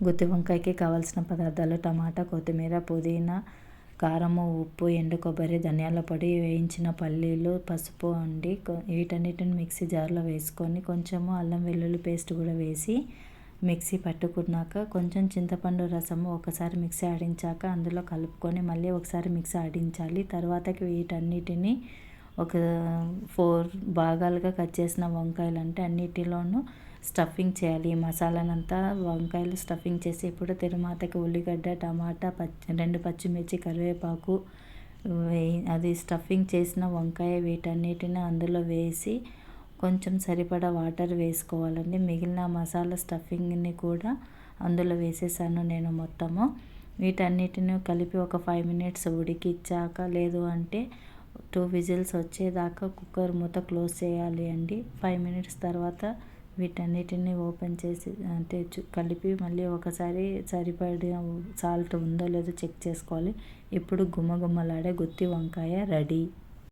గుత్తి వంకాయకి కావాల్సిన పదార్థాలు: టమాటా, కొత్తిమీర, పుదీనా, కారము, ఉప్పు, ఎండు కొబ్బరి, ధనియాల పొడి, వేయించిన పల్లీలు, పసుపు అండి. వీటన్నిటిని మిక్సీ జార్లో వేసుకొని కొంచెము అల్లం వెల్లుల్లి పేస్ట్ కూడా వేసి మిక్సీ పట్టుకున్నాక కొంచెం చింతపండు రసము ఒకసారి మిక్సీ ఆడించాక అందులో కలుపుకొని మళ్ళీ ఒకసారి మిక్సీ ఆడించాలి. తర్వాతకి వీటన్నిటిని ఒక 4 భాగాలుగా కట్ చేసిన వంకాయలు అంటే అన్నిటిలోనూ స్టఫింగ్ చేయాలి. ఈ మసాలానంతా వంకాయలు స్టఫింగ్ చేసి ఇప్పుడు తిరుమాతకి ఉల్లిగడ్డ, టమాటా, 2 పచ్చిమిర్చి, కరివేపాకు అది స్టఫింగ్ చేసిన వంకాయ వీటన్నిటిని అందులో వేసి కొంచెం సరిపడా వాటర్ వేసుకోవాలండి. మిగిలిన మసాలా స్టఫింగ్ని కూడా అందులో వేసేసాను నేను మొత్తము. వీటన్నిటిని కలిపి ఒక 5 మినిట్స్ ఉడికిచ్చాక, లేదు అంటే 2 విజిల్స్ వచ్చేదాకా కుక్కర్ మూత క్లోజ్ చేయాలి అండి. 5 మినిట్స్ తర్వాత వీటన్నిటిని ఓపెన్ చేసి అంటే కలిపి మళ్ళీ ఒకసారి సరిపడా సాల్ట్ ఉందో లేదో చెక్ చేసుకోవాలి. ఇప్పుడు గుమ్మగుమ్మలాడే గుత్తి వంకాయ రెడీ.